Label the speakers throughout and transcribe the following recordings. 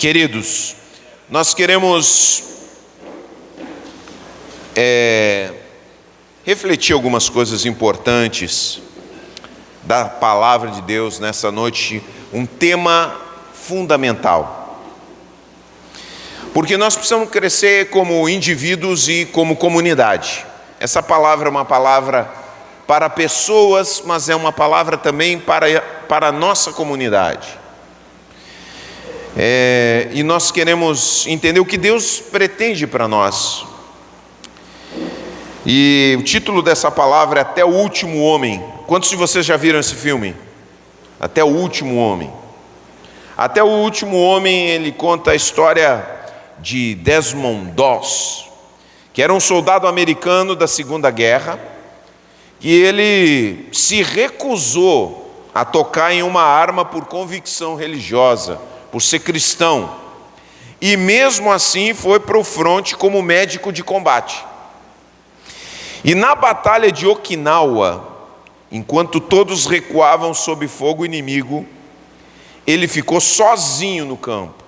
Speaker 1: Queridos, nós queremos refletir algumas coisas importantes da palavra de Deus nessa noite, um tema fundamental. Porque nós precisamos crescer como indivíduos e como comunidade. Essa palavra é uma palavra para pessoas, mas é uma palavra também para a nossa comunidade. E nós queremos entender o que Deus pretende para nós. E o título dessa palavra é Até o Último Homem. Quantos de vocês já viram esse filme? Até o Último Homem. Até o Último Homem, ele conta a história de Desmond Doss, que era um soldado americano da Segunda Guerra, e ele se recusou a tocar em uma arma por convicção religiosa, por ser cristão, e mesmo assim foi para o fronte como médico de combate. E na batalha de Okinawa, enquanto todos recuavam sob fogo inimigo, ele ficou sozinho no campo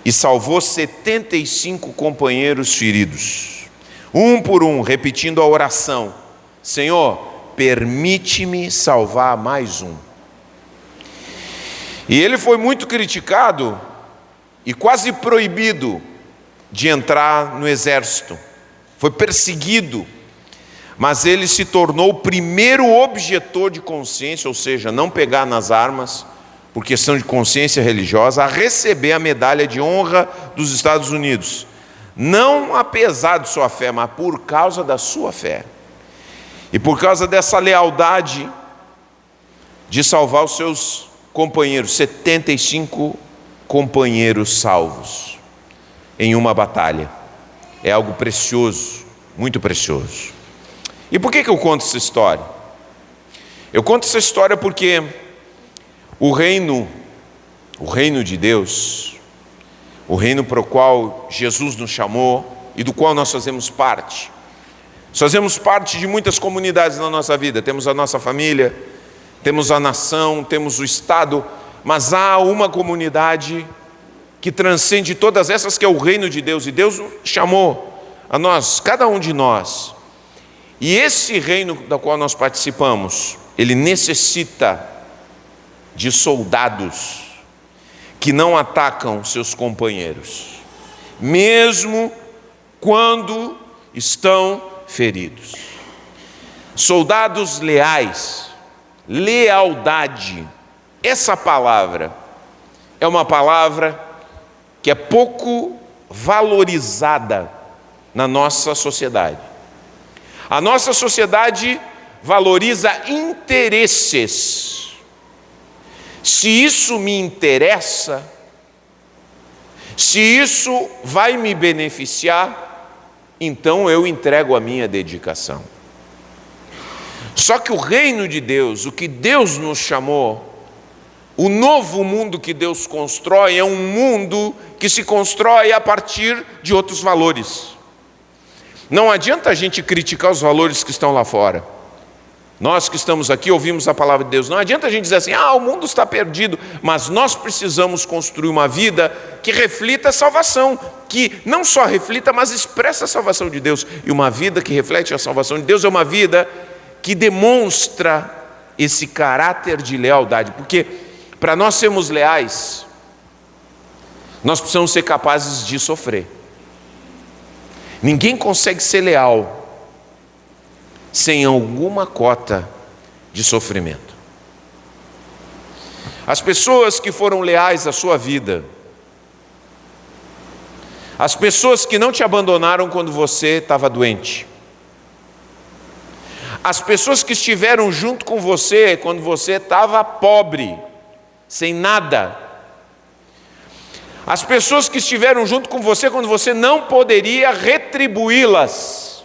Speaker 1: e salvou 75 companheiros feridos, um por um, repetindo a oração: Senhor, permite-me salvar mais um. E ele foi muito criticado e quase proibido de entrar no exército. Foi perseguido, mas ele se tornou o primeiro objetor de consciência, ou seja, não pegar nas armas, por questão de consciência religiosa, a receber a medalha de honra dos Estados Unidos. Não apesar de sua fé, mas por causa da sua fé. E por causa dessa lealdade de salvar os seus companheiros, 75 companheiros salvos em uma batalha. É algo precioso, muito precioso. E por que eu conto essa história? Eu conto essa história porque o reino de Deus, o reino para o qual Jesus nos chamou e do qual nós fazemos parte. Nós fazemos parte de muitas comunidades na nossa vida. Temos a nossa família, temos a nação, temos o Estado, mas há uma comunidade que transcende todas essas, que é o reino de Deus. E Deus chamou a nós, cada um de nós. E esse reino da qual nós participamos, ele necessita de soldados que não atacam seus companheiros, mesmo quando estão feridos. Soldados leais. Lealdade, essa palavra é uma palavra que é pouco valorizada na nossa sociedade. A nossa sociedade valoriza interesses. Se isso me interessa, se isso vai me beneficiar, então eu entrego a minha dedicação. Só que o reino de Deus, o que Deus nos chamou, o novo mundo que Deus constrói, é um mundo que se constrói a partir de outros valores. Não adianta a gente criticar os valores que estão lá fora. Nós que estamos aqui ouvimos a palavra de Deus. Não adianta a gente dizer assim: o mundo está perdido. Mas nós precisamos construir uma vida que reflita a salvação, que não só reflita, mas expressa a salvação de Deus. E uma vida que reflete a salvação de Deus é uma vida que demonstra esse caráter de lealdade. Porque para nós sermos leais, nós precisamos ser capazes de sofrer. Ninguém consegue ser leal sem alguma cota de sofrimento. As pessoas que foram leais à sua vida, as pessoas que não te abandonaram quando você estava doente, as pessoas que estiveram junto com você quando você estava pobre, sem nada, as pessoas que estiveram junto com você quando você não poderia retribuí-las,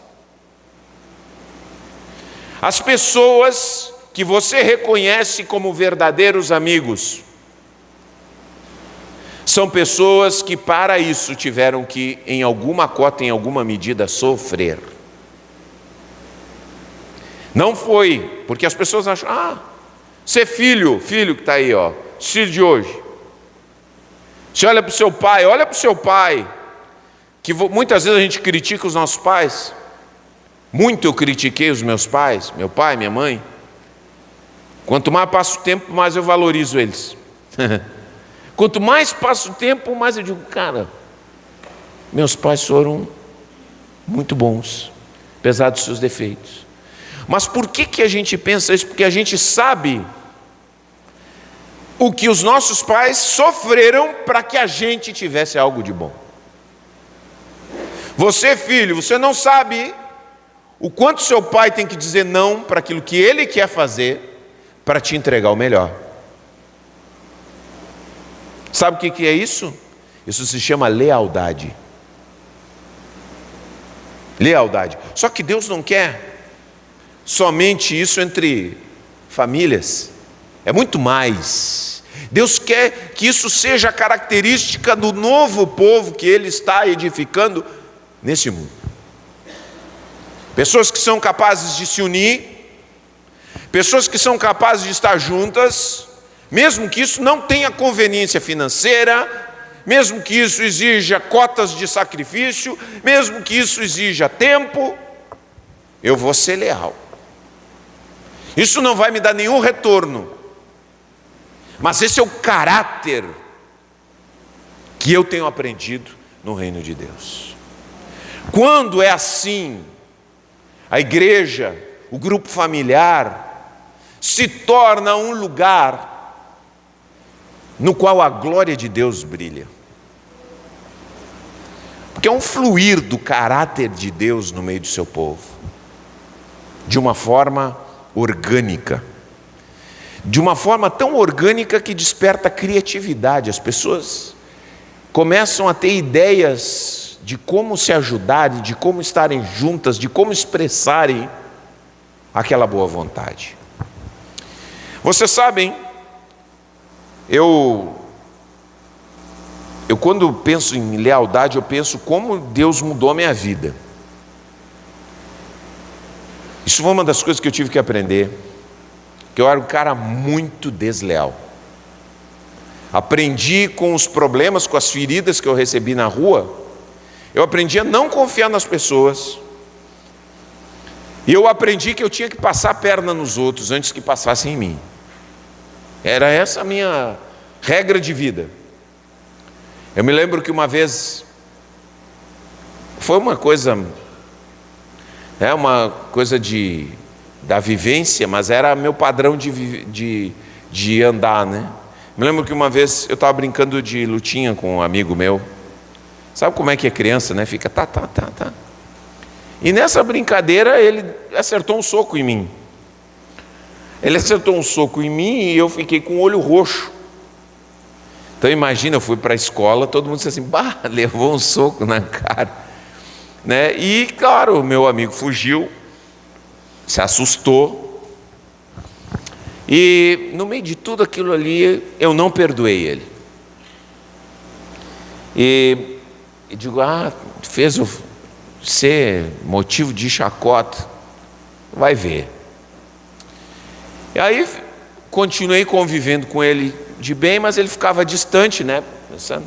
Speaker 1: as pessoas que você reconhece como verdadeiros amigos, são pessoas que para isso tiveram que, em alguma cota, em alguma medida, sofrer. Não foi, porque as pessoas acham, ser filho que está aí, filho de hoje. Você olha para o seu pai, olha para o seu pai, que muitas vezes a gente critica os nossos pais. Muito eu critiquei os meus pais, meu pai, minha mãe. Quanto mais passa o tempo, mais eu valorizo eles. Quanto mais passa o tempo, mais eu digo, cara, meus pais foram muito bons, apesar dos seus defeitos. Mas por que a gente pensa isso? Porque a gente sabe o que os nossos pais sofreram para que a gente tivesse algo de bom. Você, filho, você não sabe o quanto seu pai tem que dizer não para aquilo que ele quer fazer para te entregar o melhor. Sabe o que é isso? Isso se chama lealdade. Lealdade. Só que Deus não quer somente isso entre famílias. É muito mais. Deus quer que isso seja a característica do novo povo que Ele está edificando nesse mundo. Pessoas que são capazes de se unir, pessoas que são capazes de estar juntas, mesmo que isso não tenha conveniência financeira, mesmo que isso exija cotas de sacrifício, mesmo que isso exija tempo, eu vou ser leal. Isso não vai me dar nenhum retorno, mas esse é o caráter que eu tenho aprendido no reino de Deus. Quando é assim, a igreja, o grupo familiar, se torna um lugar no qual a glória de Deus brilha. Porque é um fluir do caráter de Deus no meio do seu povo, de uma forma orgânica, de uma forma tão orgânica que desperta criatividade. As pessoas começam a ter ideias de como se ajudarem, de como estarem juntas, de como expressarem aquela boa vontade. Vocês sabem, eu quando penso em lealdade, eu penso como Deus mudou a minha vida. Isso foi uma das coisas que eu tive que aprender, que eu era um cara muito desleal. Aprendi com os problemas, com as feridas que eu recebi na rua, eu aprendi a não confiar nas pessoas. E eu aprendi que eu tinha que passar a perna nos outros antes que passassem em mim. Era essa a minha regra de vida. Eu me lembro que uma vez, foi uma coisa da vivência, mas era meu padrão de andar, né? Me lembro que uma vez eu estava brincando de lutinha com um amigo meu. Sabe como é que é criança, né? Fica tá. E nessa brincadeira ele acertou um soco em mim. Ele acertou um soco em mim e eu fiquei com o olho roxo. Então imagina, eu fui para a escola, todo mundo disse assim, levou um soco na cara, né? E claro, o meu amigo fugiu, se assustou, e no meio de tudo aquilo ali, eu não perdoei ele. E digo, fez ser motivo de chacota, vai ver. E aí continuei convivendo com ele de bem, mas ele ficava distante, né? Pensando.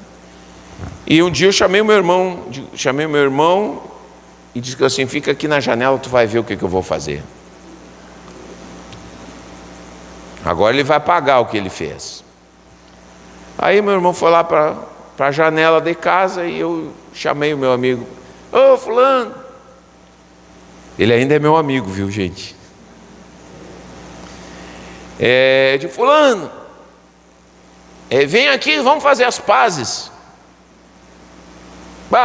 Speaker 1: E um dia eu chamei o meu irmão e disse assim, fica aqui na janela, tu vai ver o que eu vou fazer. Agora ele vai pagar o que ele fez. Aí meu irmão foi lá para a janela de casa e eu chamei o meu amigo. Ô fulano, ele ainda é meu amigo, viu gente? De fulano, vem aqui, vamos fazer as pazes.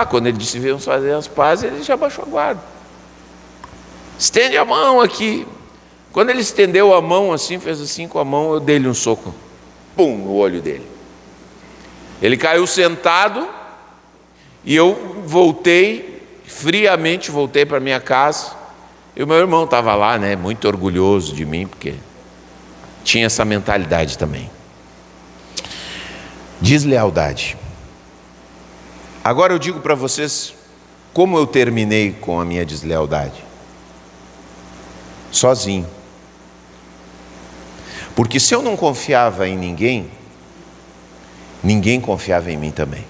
Speaker 1: Quando ele disse vamos fazer as pazes, ele já baixou a guarda. Estende a mão aqui. Quando ele estendeu a mão assim, fez assim com a mão, eu dei-lhe um soco. Pum, no olho dele. Ele caiu sentado e eu friamente voltei para minha casa. E o meu irmão estava lá, né, muito orgulhoso de mim, porque tinha essa mentalidade também. Deslealdade. Agora eu digo para vocês como eu terminei com a minha deslealdade. Sozinho. Porque se eu não confiava em ninguém, ninguém confiava em mim também.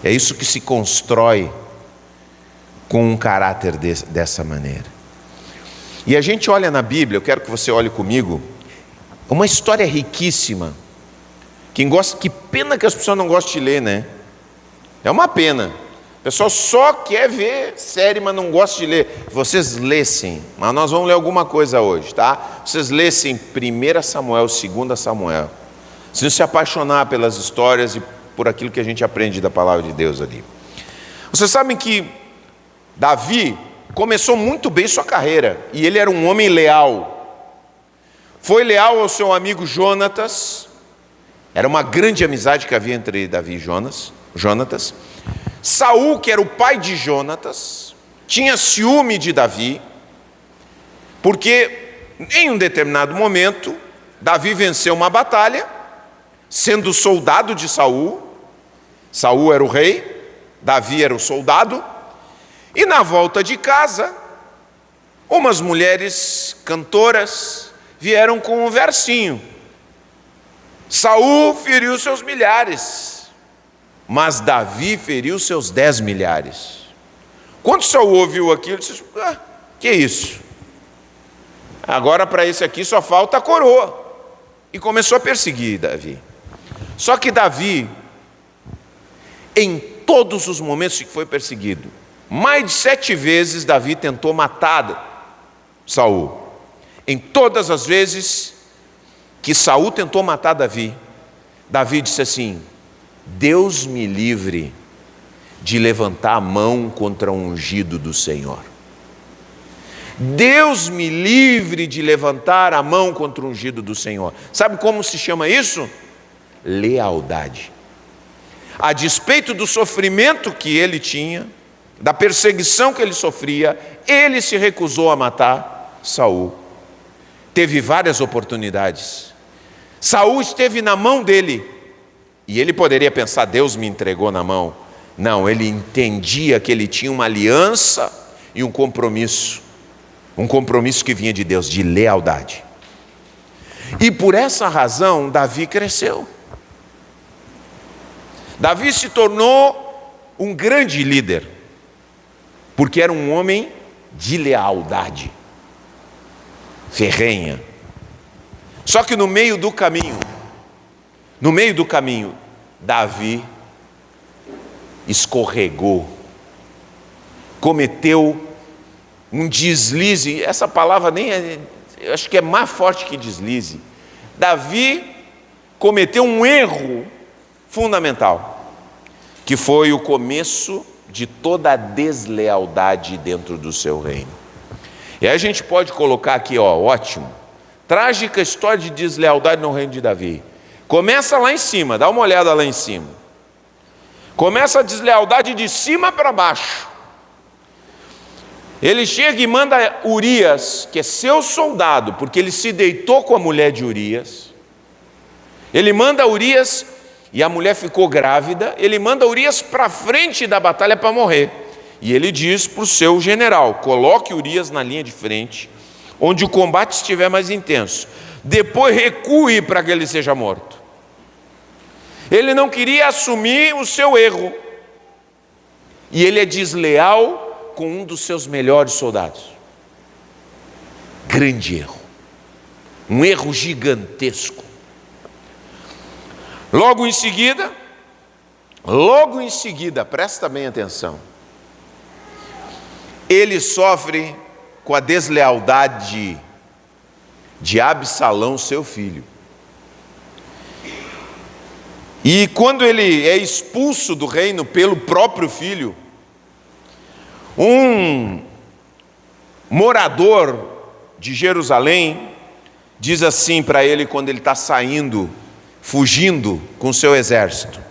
Speaker 1: É isso que se constrói com um caráter dessa maneira. E a gente olha na Bíblia, eu quero que você olhe comigo, uma história riquíssima. Que pena que as pessoas não gostam de ler, né? É uma pena. O pessoal só quer ver série, mas não gosta de ler. Vocês lessem, mas nós vamos ler alguma coisa hoje, tá? Vocês lessem 1 Samuel, 2 Samuel. Se se apaixonar pelas histórias e por aquilo que a gente aprende da palavra de Deus ali. Vocês sabem que Davi começou muito bem sua carreira, e ele era um homem leal. Foi leal ao seu amigo Jonatas. Era uma grande amizade que havia entre Davi e Jonatas. Saul, que era o pai de Jonatas, tinha ciúme de Davi, porque em um determinado momento, Davi venceu uma batalha, sendo soldado de Saul. Saul era o rei, Davi era o soldado, e na volta de casa, umas mulheres cantoras vieram com um versinho. Saul feriu seus milhares, mas Davi feriu seus 10 milhares. Quando Saul ouviu aquilo, ele disse: que é isso? Agora para esse aqui só falta a coroa. E começou a perseguir Davi. Só que Davi, em todos os momentos que foi perseguido, mais de 7 vezes Davi tentou matar Saul. Em todas as vezes que Saul tentou matar Davi, Davi disse assim: Deus me livre de levantar a mão contra o ungido do Senhor. Deus me livre de levantar a mão contra o ungido do Senhor. Sabe como se chama isso? Lealdade. A despeito do sofrimento que ele tinha, da perseguição que ele sofria, ele se recusou a matar Saul. Teve várias oportunidades. Saul esteve na mão dele, e ele poderia pensar: Deus me entregou na mão. Não, ele entendia que ele tinha uma aliança e um compromisso que vinha de Deus, de lealdade. E por essa razão, Davi cresceu. Davi se tornou um grande líder, porque era um homem de lealdade, ferrenha. Só que no meio do caminho, Davi escorregou, cometeu um deslize. Essa palavra nem é, eu acho que é mais forte que deslize. Davi cometeu um erro fundamental, que foi o começo de toda a deslealdade dentro do seu reino. E aí a gente pode colocar aqui, ótimo, trágica história de deslealdade no reino de Davi. Começa lá em cima, dá uma olhada lá em cima. Começa a deslealdade de cima para baixo. Ele chega e manda Urias, que é seu soldado, porque ele se deitou com a mulher de Urias. Ele manda Urias, e a mulher ficou grávida, ele manda Urias para frente da batalha para morrer. E ele diz para o seu general: coloque Urias na linha de frente, onde o combate estiver mais intenso. Depois recue para que ele seja morto. Ele não queria assumir o seu erro. E ele é desleal com um dos seus melhores soldados. Grande erro. Um erro gigantesco. Logo em seguida, presta bem atenção, ele sofre com a deslealdade de Absalão, seu filho. E quando ele é expulso do reino pelo próprio filho, um morador de Jerusalém diz assim para ele quando ele está fugindo com seu exército: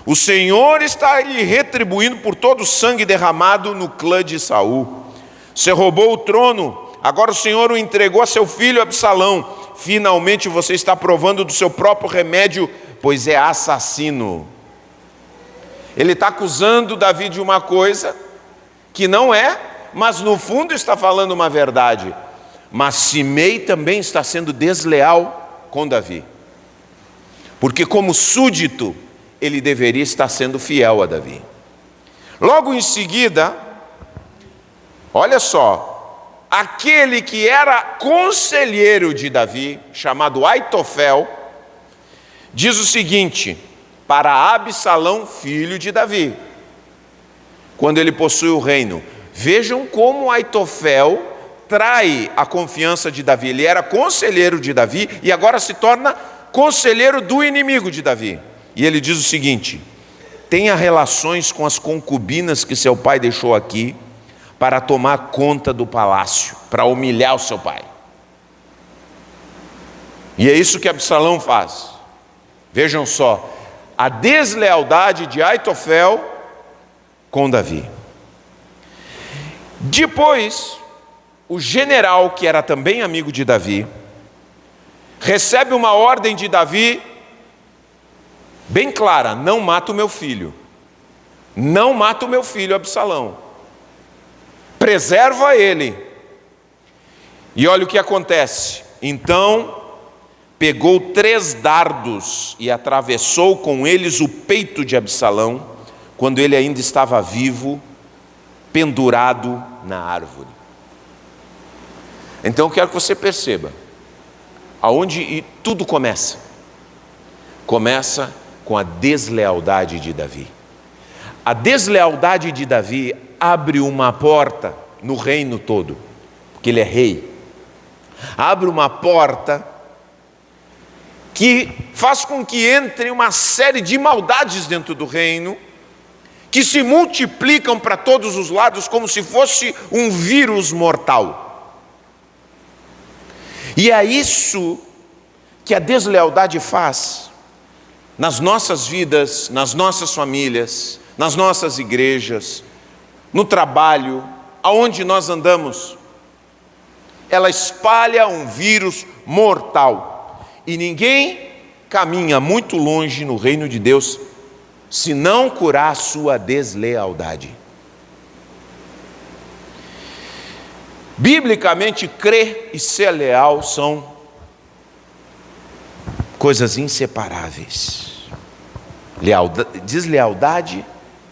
Speaker 1: o Senhor está lhe retribuindo por todo o sangue derramado no clã de Saul. Você roubou o trono, agora o Senhor o entregou a seu filho Absalão. Finalmente você está provando do seu próprio remédio, pois é assassino. Ele está acusando Davi de uma coisa que não é, mas no fundo está falando uma verdade. Mas Simei também está sendo desleal com Davi. porque como súdito, ele deveria estar sendo fiel a Davi. Logo em seguida, olha só, aquele que era conselheiro de Davi, chamado Aitofel, diz o seguinte, para Absalão, filho de Davi, quando ele possui o reino. Vejam como Aitofel trai a confiança de Davi. Ele era conselheiro de Davi e agora se torna conselheiro do inimigo de Davi. E ele diz o seguinte: tenha relações com as concubinas que seu pai deixou aqui, para tomar conta do palácio, para humilhar o seu pai. E é isso que Absalão faz. Vejam só, a deslealdade de Aitofel com Davi. Depois, o general, que era também amigo de Davi, recebe uma ordem de Davi bem clara: não mata o meu filho. Não mata o meu filho Absalão. Preserva ele. E olha o que acontece. Então, pegou 3 dardos e atravessou com eles o peito de Absalão, quando ele ainda estava vivo, pendurado na árvore. Então eu quero que você perceba, aonde tudo começa. Começa com a deslealdade de Davi. A deslealdade de Davi abre uma porta no reino todo, porque ele é rei. Abre uma porta que faz com que entre uma série de maldades dentro do reino, que se multiplicam para todos os lados como se fosse um vírus mortal. E é isso que a deslealdade faz nas nossas vidas, nas nossas famílias, nas nossas igrejas, no trabalho, aonde nós andamos. Ela espalha um vírus mortal. E ninguém caminha muito longe no reino de Deus se não curar a sua deslealdade. Biblicamente, crer e ser leal são coisas inseparáveis. Deslealdade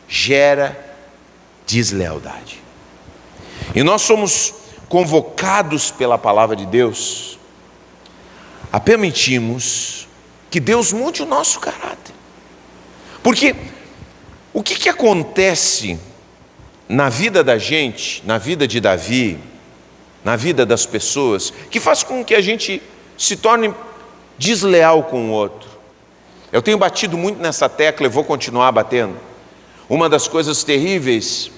Speaker 1: gera deslealdade. E nós somos convocados pela palavra de Deus a permitirmos que Deus mude o nosso caráter. Porque o que acontece na vida da gente, na vida de Davi, na vida das pessoas, que faz com que a gente se torne desleal com o outro? Eu tenho batido muito nessa tecla e vou continuar batendo. Uma das coisas terríveis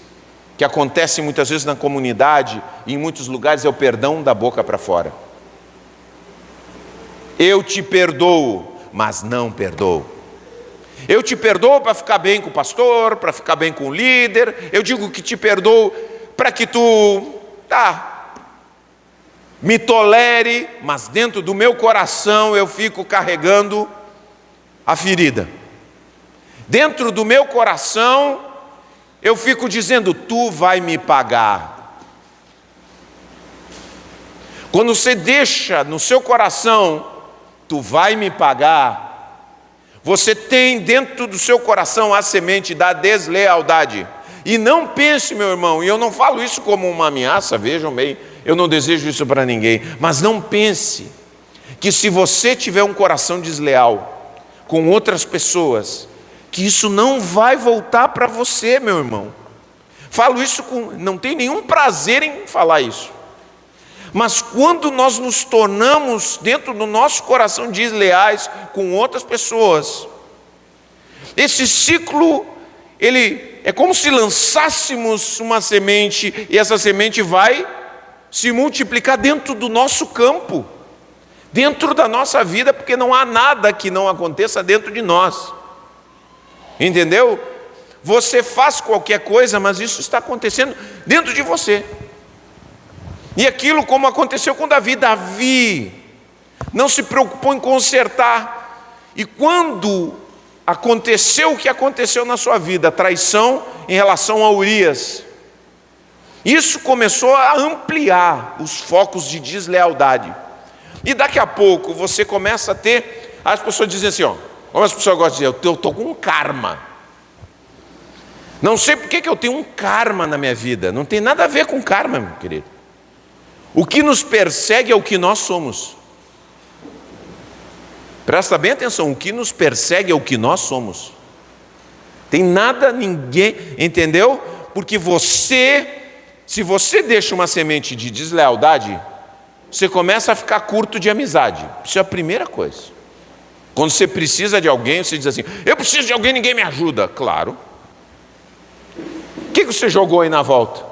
Speaker 1: que acontece muitas vezes na comunidade e em muitos lugares é o perdão da boca para fora. Eu te perdoo, mas não perdoo. Eu te perdoo para ficar bem com o pastor, para ficar bem com o líder. Eu digo que te perdoo para que tu me tolere, mas dentro do meu coração eu fico carregando a ferida. Dentro do meu coração eu fico dizendo: tu vai me pagar. Quando você deixa no seu coração, tu vai me pagar, você tem dentro do seu coração a semente da deslealdade. E não pense, meu irmão, e eu não falo isso como uma ameaça, vejam bem, eu não desejo isso para ninguém, mas não pense que se você tiver um coração desleal com outras pessoas, que isso não vai voltar para você, meu irmão. Falo isso não tenho nenhum prazer em falar isso. Mas quando nós nos tornamos dentro do nosso coração desleais com outras pessoas, esse ciclo, ele é como se lançássemos uma semente e essa semente vai se multiplicar dentro do nosso campo, dentro da nossa vida, porque não há nada que não aconteça dentro de nós. Entendeu? Você faz qualquer coisa, mas isso está acontecendo dentro de você. E aquilo, como aconteceu com Davi, Davi não se preocupou em consertar. E quando aconteceu o que aconteceu na sua vida, a traição em relação a Urias, isso começou a ampliar os focos de deslealdade. E daqui a pouco você começa a ter, as pessoas dizem assim, Como as pessoas gostam de dizer, eu estou com um karma. Não sei por que eu tenho um karma na minha vida. Não tem nada a ver com karma, meu querido. O que nos persegue é o que nós somos. Presta bem atenção, o que nos persegue é o que nós somos. Tem nada, ninguém, entendeu? Porque se você deixa uma semente de deslealdade, você começa a ficar curto de amizade. Isso é a primeira coisa. Quando você precisa de alguém, você diz assim, eu preciso de alguém, ninguém me ajuda. Claro. O que você jogou aí na volta?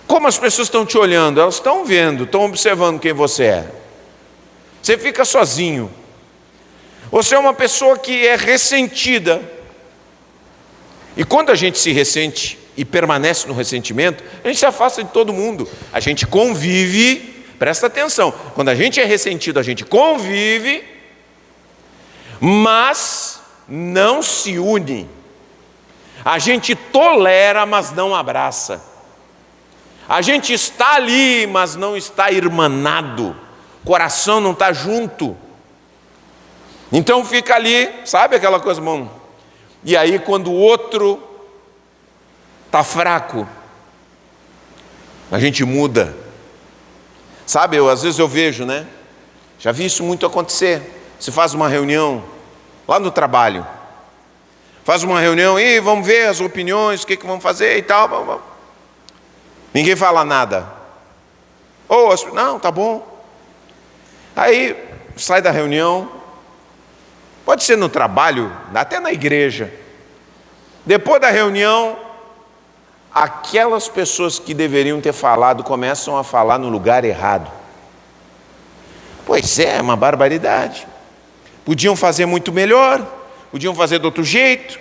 Speaker 1: Como as pessoas estão te olhando? Elas estão vendo, estão observando quem você é. Você fica sozinho. Você é uma pessoa que é ressentida. E quando a gente se ressente e permanece no ressentimento, a gente se afasta de todo mundo. A gente convive, presta atenção, quando a gente é ressentido, a gente convive, mas não se une. A gente tolera, mas não abraça. A gente está ali, mas não está irmanado. O coração não está junto. Então fica ali, sabe aquela coisa, bom? E aí quando o outro está fraco, a gente muda. Sabe, às vezes eu vejo, né? Já vi isso muito acontecer. Você faz uma reunião lá no trabalho. Faz uma reunião e vamos ver as opiniões, o que vamos fazer e tal. Ninguém fala nada. Não, tá bom. Aí sai da reunião. Pode ser no trabalho, até na igreja. Depois da reunião, aquelas pessoas que deveriam ter falado começam a falar no lugar errado. Pois é uma barbaridade. Podiam fazer muito melhor, podiam fazer de outro jeito.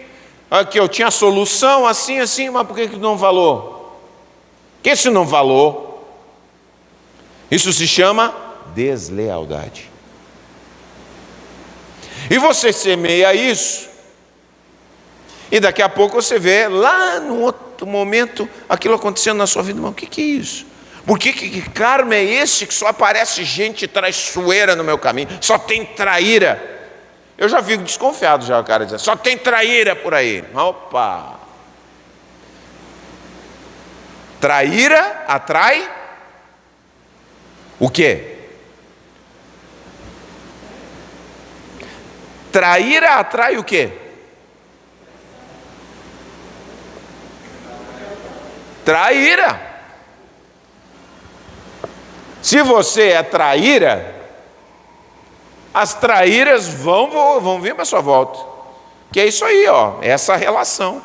Speaker 1: Aqui eu tinha a solução assim, mas por que não falou? Que isso não falou? Isso se chama deslealdade. E você semeia isso, e daqui a pouco você vê lá no outro momento aquilo acontecendo na sua vida. Mas o que é isso? Por que karma é esse que só aparece gente traiçoeira no meu caminho? Só tem traíra. Eu já fico desconfiado já, o cara dizendo, só tem traíra por aí. Opa! Traíra atrai o quê? Traíra atrai o quê? Traíra. Se você é traíra, as traíras vão vir para sua volta. Que é isso aí, ó, essa relação.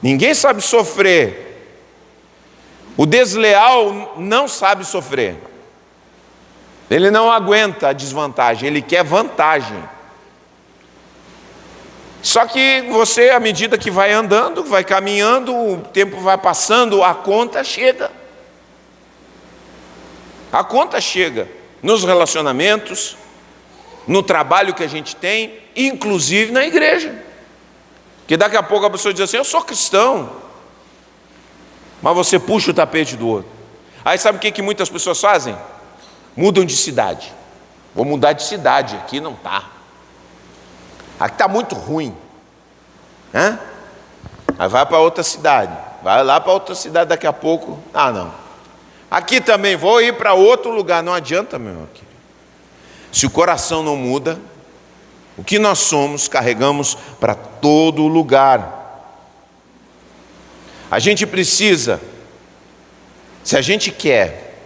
Speaker 1: Ninguém sabe sofrer. O desleal não sabe sofrer. Ele não aguenta a desvantagem, ele quer vantagem. Só que você, à medida que vai andando, vai caminhando, o tempo vai passando, a conta chega. A conta chega nos relacionamentos, no trabalho que a gente tem, inclusive na igreja. Porque daqui a pouco a pessoa diz assim, eu sou cristão, mas você puxa o tapete do outro. Aí sabe o que muitas pessoas fazem? Mudam de cidade. Vou mudar de cidade, aqui não está. Aqui está muito ruim. Aí vai para outra cidade. Vai lá para outra cidade daqui a pouco. Não. Aqui também, vou ir para outro lugar. Não adianta, meu querido. Se o coração não muda, o que nós somos, carregamos para todo lugar. A gente precisa, se a gente quer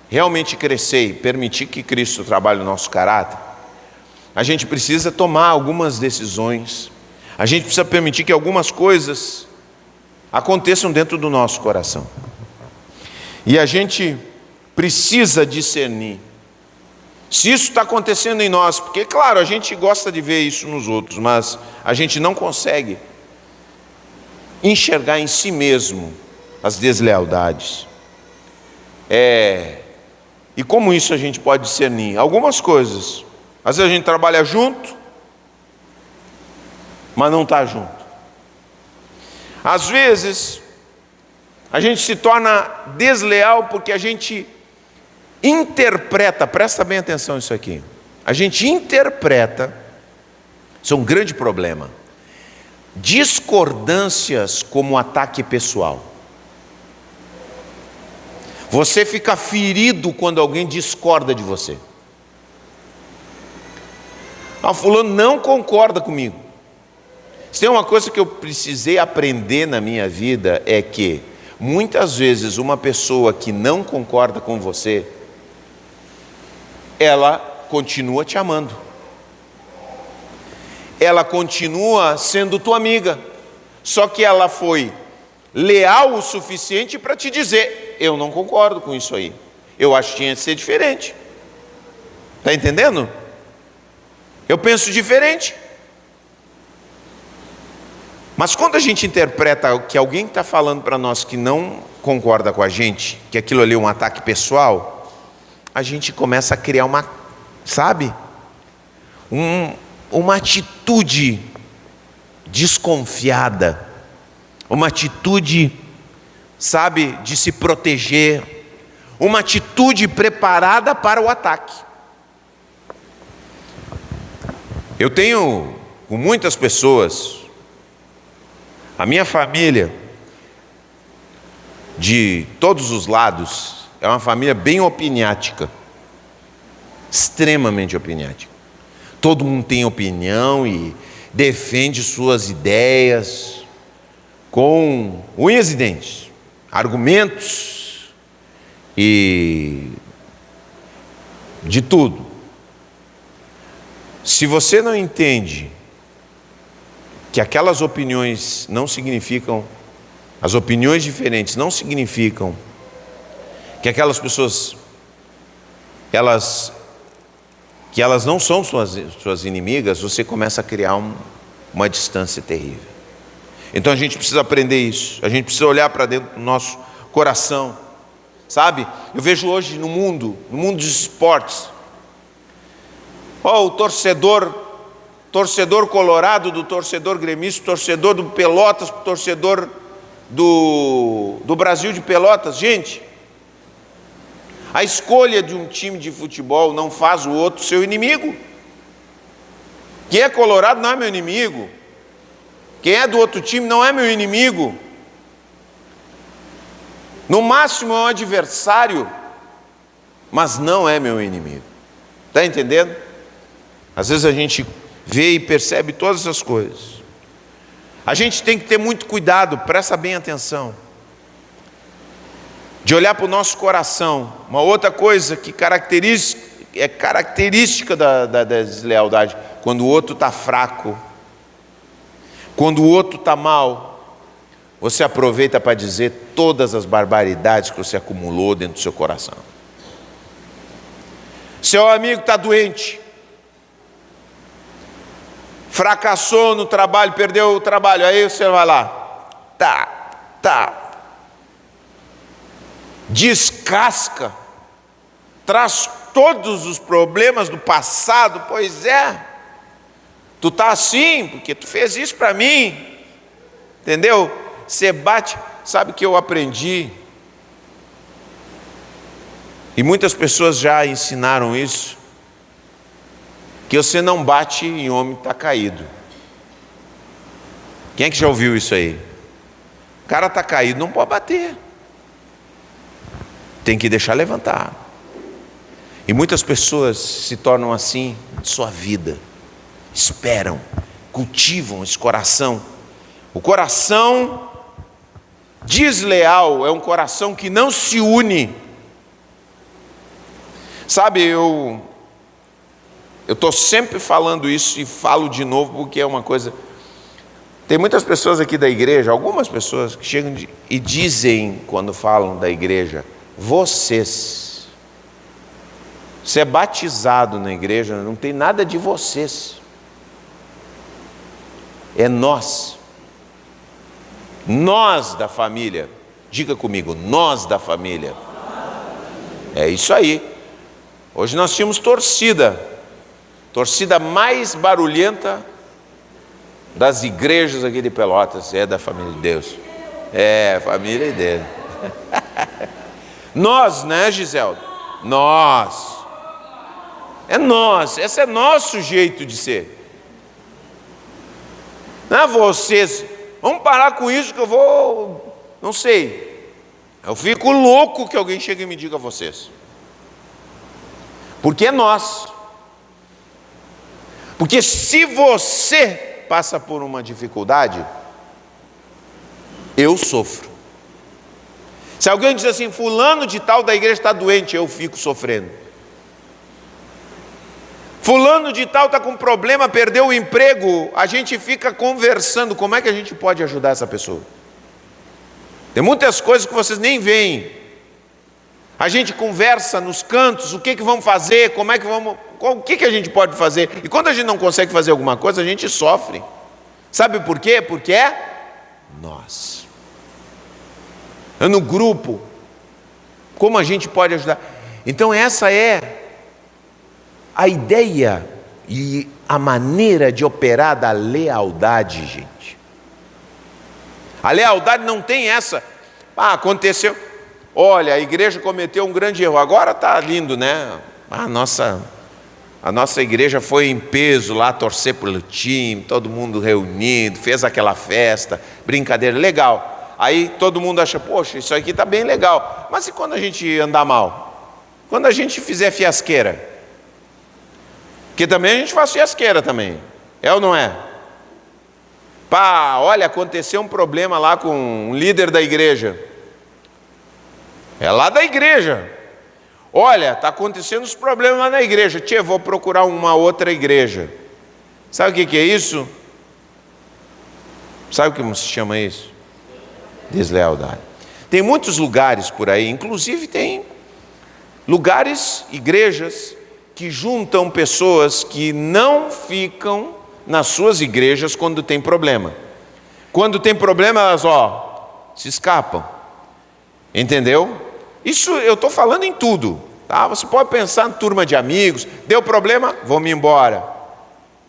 Speaker 1: realmente crescer e permitir que Cristo trabalhe o nosso caráter, a gente precisa tomar algumas decisões, a gente precisa permitir que algumas coisas aconteçam dentro do nosso coração. E a gente precisa discernir se isso está acontecendo em nós, porque, claro, a gente gosta de ver isso nos outros, mas a gente não consegue enxergar em si mesmo as deslealdades. E como isso a gente pode discernir? Algumas coisas. Às vezes a gente trabalha junto, mas não está junto. Às vezes a gente se torna desleal porque a gente interpreta, presta bem atenção nisso aqui, a gente interpreta Isso é um grande problema. Discordâncias como ataque pessoal. Você fica ferido quando alguém discorda de você. Fulano não concorda comigo. Se tem uma coisa que eu precisei aprender na minha vida é que muitas vezes uma pessoa que não concorda com você, ela continua te amando. Ela continua sendo tua amiga. Só que ela foi leal o suficiente para te dizer: eu não concordo com isso aí. Eu acho que tinha de ser diferente. Está entendendo? Eu penso diferente. Mas quando a gente interpreta que alguém está falando para nós que não concorda com a gente, que aquilo ali é um ataque pessoal, a gente começa a criar uma atitude desconfiada, uma atitude, de se proteger, uma atitude preparada para o ataque. Eu tenho com muitas pessoas, a minha família, de todos os lados, é uma família bem opiniática, extremamente opiniática. Todo mundo tem opinião e defende suas ideias com unhas e dentes, argumentos e de tudo. Se você não entende que aquelas opiniões não significam, as opiniões diferentes não significam que aquelas pessoas, elas não são suas inimigas, você começa a criar uma distância terrível. Então a gente precisa aprender isso, a gente precisa olhar para dentro do nosso coração, Eu vejo hoje no mundo dos esportes, o torcedor colorado do torcedor gremista, torcedor do Pelotas, torcedor do Brasil de Pelotas. Gente, a escolha de um time de futebol não faz o outro seu inimigo. Quem é colorado não é meu inimigo. Quem é do outro time não é meu inimigo. No máximo é um adversário, mas não é meu inimigo. Está entendendo? Às vezes a gente vê e percebe todas essas coisas. A gente tem que ter muito cuidado, presta bem atenção, de olhar para o nosso coração. Uma outra coisa que é característica da deslealdade: quando o outro está fraco, quando o outro está mal, você aproveita para dizer todas as barbaridades que você acumulou dentro do seu coração. Seu amigo está doente, fracassou no trabalho, perdeu o trabalho, aí você vai lá, descasca, traz todos os problemas do passado. Pois é, tu tá assim porque tu fez isso para mim, entendeu? Você bate. Sabe que eu aprendi, e muitas pessoas já ensinaram isso, que você não bate em homem que está caído. Quem é que já ouviu isso aí? O cara está caído, não pode bater, tem que deixar levantar. E muitas pessoas se tornam assim em sua vida, esperam, cultivam esse coração. O coração desleal é um coração que não se une. Eu estou sempre falando isso e falo de novo porque é uma coisa. Tem muitas pessoas aqui da igreja, algumas pessoas que chegam e dizem, quando falam da igreja: você é batizado na igreja, não tem nada de vocês, é nós da família. Diga comigo: nós da família. É isso aí. Hoje nós tínhamos torcida mais barulhenta das igrejas aqui de Pelotas, é da família de Deus. É, família de Deus. Nós, né, Giselda? Nós. É nós, esse é nosso jeito de ser. Não, vocês, vamos parar com isso que eu vou, não sei. Eu fico louco que alguém chegue e me diga a vocês. Porque é nós. Porque se você passa por uma dificuldade, eu sofro. Se alguém diz assim, fulano de tal da igreja está doente, eu fico sofrendo. Fulano de tal está com problema, perdeu o emprego, a gente fica conversando, como é que a gente pode ajudar essa pessoa? Tem muitas coisas que vocês nem veem. A gente conversa nos cantos, o que vamos fazer, como é que vamos, o que a gente pode fazer. E quando a gente não consegue fazer alguma coisa, a gente sofre. Sabe por quê? Porque é nós. É no grupo. Como a gente pode ajudar? Então essa é a ideia e a maneira de operar da lealdade, gente. A lealdade não tem essa. Aconteceu. Olha, a igreja cometeu um grande erro. Agora está lindo, né? A nossa igreja foi em peso lá, torcer pelo time, todo mundo reunido, fez aquela festa, brincadeira, legal. Aí todo mundo acha, poxa, isso aqui está bem legal. Mas e quando a gente andar mal? Quando a gente fizer fiasqueira? Porque também a gente faz fiasqueira também. É ou não é? Olha, aconteceu um problema lá com um líder da igreja. É lá da igreja. Olha, está acontecendo os problemas lá na igreja. Vou procurar uma outra igreja. Sabe o que é isso? Sabe como se chama isso? Deslealdade. Tem muitos lugares por aí, inclusive tem lugares, igrejas, que juntam pessoas que não ficam nas suas igrejas quando tem problema. Quando tem problema, elas se escapam. Entendeu? Isso eu estou falando em tudo. Tá? Você pode pensar em turma de amigos, deu problema, vou-me embora.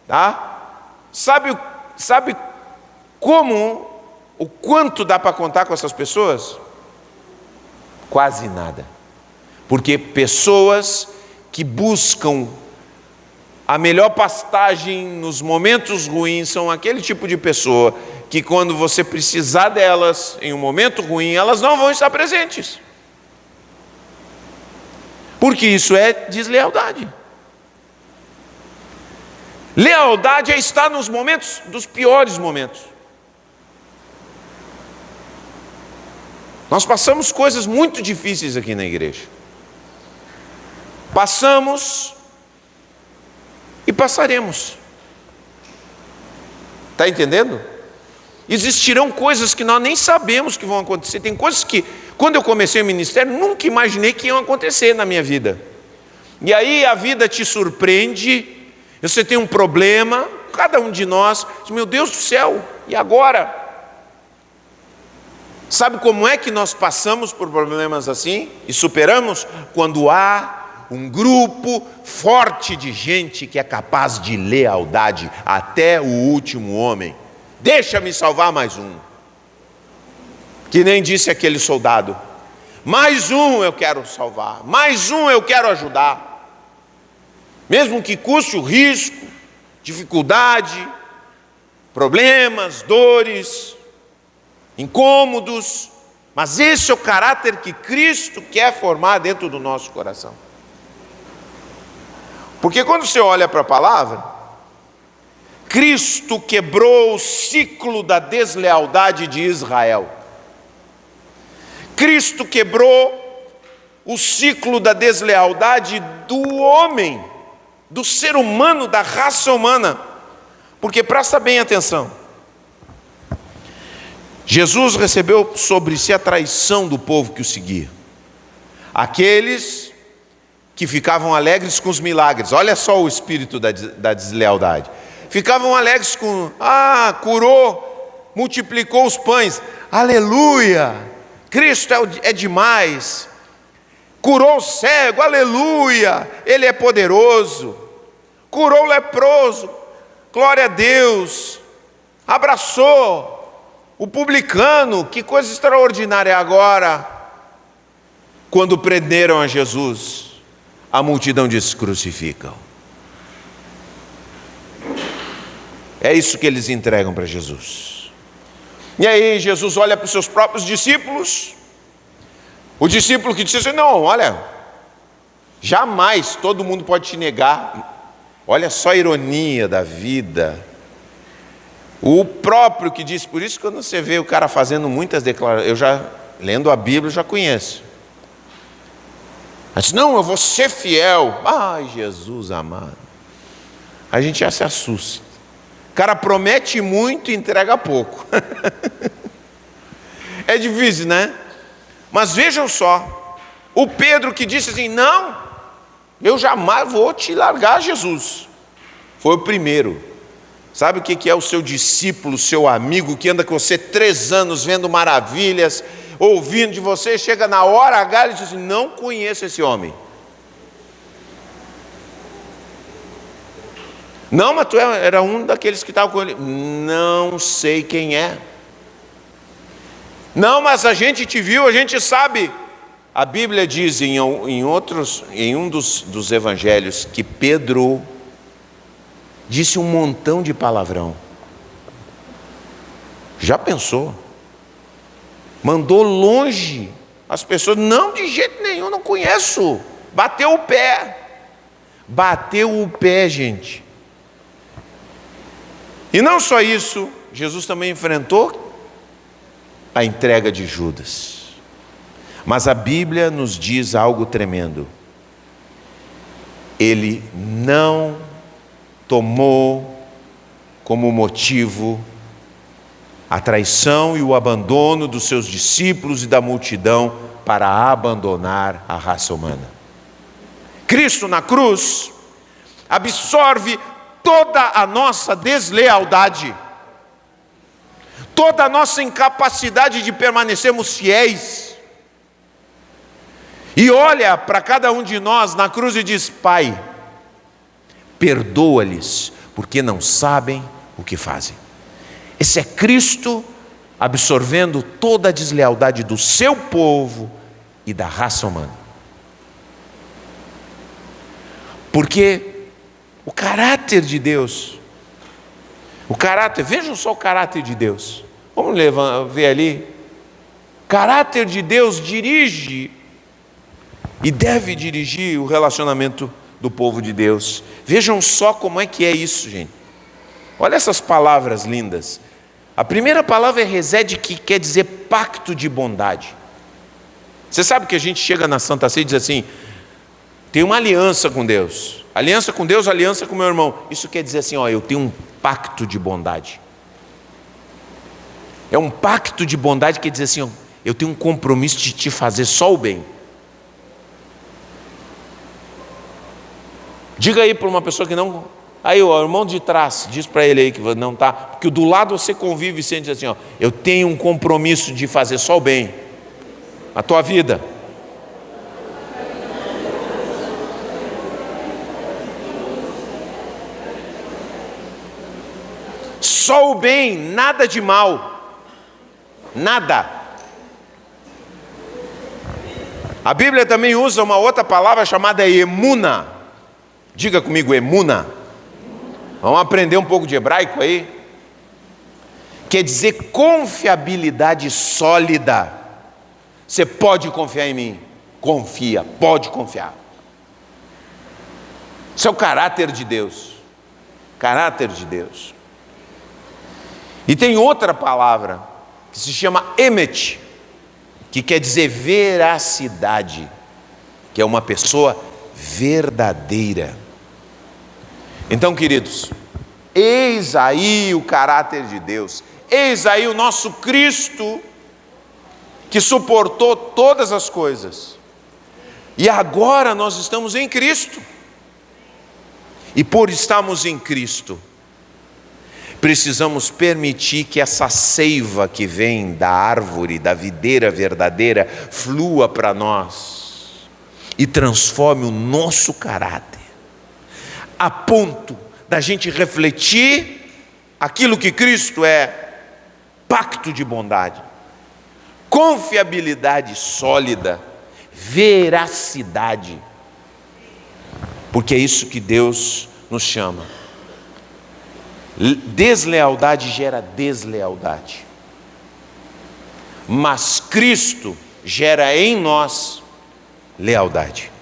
Speaker 1: Tá? Sabe como, o quanto dá para contar com essas pessoas? Quase nada. Porque pessoas que buscam a melhor pastagem nos momentos ruins são aquele tipo de pessoa que quando você precisar delas em um momento ruim, elas não vão estar presentes. Porque isso é deslealdade. Lealdade é estar nos momentos, dos piores momentos. Nós passamos coisas muito difíceis aqui na igreja. Passamos e passaremos. Está entendendo? Existirão coisas que nós nem sabemos que vão acontecer. Tem coisas que, quando eu comecei o ministério, nunca imaginei que iam acontecer na minha vida. E aí a vida te surpreende, você tem um problema, cada um de nós, meu Deus do céu, e agora? Sabe como é que nós passamos por problemas assim e superamos? Quando há um grupo forte de gente que é capaz de lealdade até o último homem. Deixa-me salvar mais um. Que nem disse aquele soldado. Mais um eu quero salvar. Mais um eu quero ajudar. Mesmo que custe o risco, dificuldade, problemas, dores, incômodos. Mas esse é o caráter que Cristo quer formar dentro do nosso coração. Porque quando você olha para a palavra, Cristo quebrou o ciclo da deslealdade de Israel. Cristo quebrou o ciclo da deslealdade do homem, do ser humano, da raça humana. Porque presta bem atenção. Jesus recebeu sobre si a traição do povo que o seguia. Aqueles que ficavam alegres com os milagres. Olha só o espírito da deslealdade. Ficavam alegres com, curou, multiplicou os pães. Aleluia! Cristo é demais. Curou o cego, aleluia! Ele é poderoso. Curou o leproso, glória a Deus. Abraçou o publicano, que coisa extraordinária. Agora, quando prenderam a Jesus, a multidão disse: crucificam. É isso que eles entregam para Jesus. E aí Jesus olha para os seus próprios discípulos, o discípulo que disse assim: não, olha, jamais todo mundo pode te negar. Olha só a ironia da vida. O próprio que disse, por isso quando você vê o cara fazendo muitas declarações, eu já, lendo a Bíblia, eu já conheço. Mas não, eu vou ser fiel. Ai, Jesus amado. A gente já se assusta. O cara promete muito e entrega pouco. É difícil, né? Mas vejam só, o Pedro que disse assim: não, eu jamais vou te largar, Jesus. Foi o primeiro. Sabe o que é o seu discípulo, seu amigo, que anda com você 3 anos vendo maravilhas, ouvindo de você, chega na hora H e diz assim: não conheço esse homem. Não, mas tu era um daqueles que estavam com ele. Não sei quem é. Não, mas a gente te viu, a gente sabe. A Bíblia diz em um dos evangelhos que Pedro disse um montão de palavrão. Já pensou? Mandou longe as pessoas. Não, de jeito nenhum, não conheço. Bateu o pé. Bateu o pé, gente. E não só isso, Jesus também enfrentou a entrega de Judas. Mas a Bíblia nos diz algo tremendo. Ele não tomou como motivo a traição e o abandono dos seus discípulos e da multidão para abandonar a raça humana. Cristo na cruz absorve toda a nossa deslealdade, toda a nossa incapacidade de permanecermos fiéis, e olha para cada um de nós na cruz e diz: Pai, perdoa-lhes, porque não sabem o que fazem. Esse é Cristo absorvendo toda a deslealdade do seu povo e da raça humana. Porque o caráter de Deus, vejam só o caráter de Deus. Vamos ver ali. O caráter de Deus dirige e deve dirigir o relacionamento do povo de Deus. Vejam só como é que é isso, gente. Olha essas palavras lindas. A primeira palavra é resed, que quer dizer pacto de bondade. Você sabe que a gente chega na Santa Ceia e diz assim: tem uma aliança com Deus. Aliança com Deus, aliança com meu irmão. Isso quer dizer assim: ó, eu tenho um pacto de bondade. É um pacto de bondade que quer dizer assim: ó, eu tenho um compromisso de te fazer só o bem. Diga aí para uma pessoa que não... Aí o irmão de trás, diz para ele aí que não está... Porque do lado você convive e sente assim: ó, eu tenho um compromisso de fazer só o bem. A tua vida. Só o bem, nada de mal. Nada. A Bíblia também usa uma outra palavra chamada emuna. Diga comigo, emuna. Vamos aprender um pouco de hebraico aí. Quer dizer confiabilidade sólida. Você pode confiar em mim. Confia, pode confiar. Isso é o caráter de Deus. Caráter de Deus. E tem outra palavra que se chama emet, que quer dizer veracidade, que é uma pessoa verdadeira. Então, queridos, eis aí o caráter de Deus, eis aí o nosso Cristo, que suportou todas as coisas, e agora nós estamos em Cristo, e por estarmos em Cristo, precisamos permitir que essa seiva que vem da árvore, da videira verdadeira, flua para nós e transforme o nosso caráter, a ponto da gente refletir aquilo que Cristo é: pacto de bondade, confiabilidade sólida, veracidade, porque é isso que Deus nos chama. Deslealdade gera deslealdade. Mas Cristo gera em nós lealdade.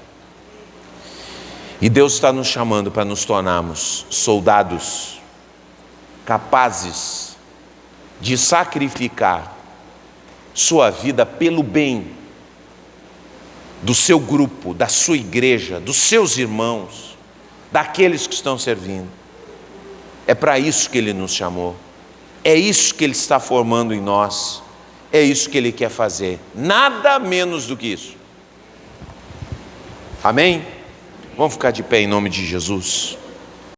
Speaker 1: E Deus está nos chamando para nos tornarmos soldados capazes de sacrificar sua vida pelo bem do seu grupo, da sua igreja, dos seus irmãos, daqueles que estão servindo. É para isso que Ele nos chamou. É isso que Ele está formando em nós. É isso que Ele quer fazer. Nada menos do que isso. Amém? Vamos ficar de pé em nome de Jesus.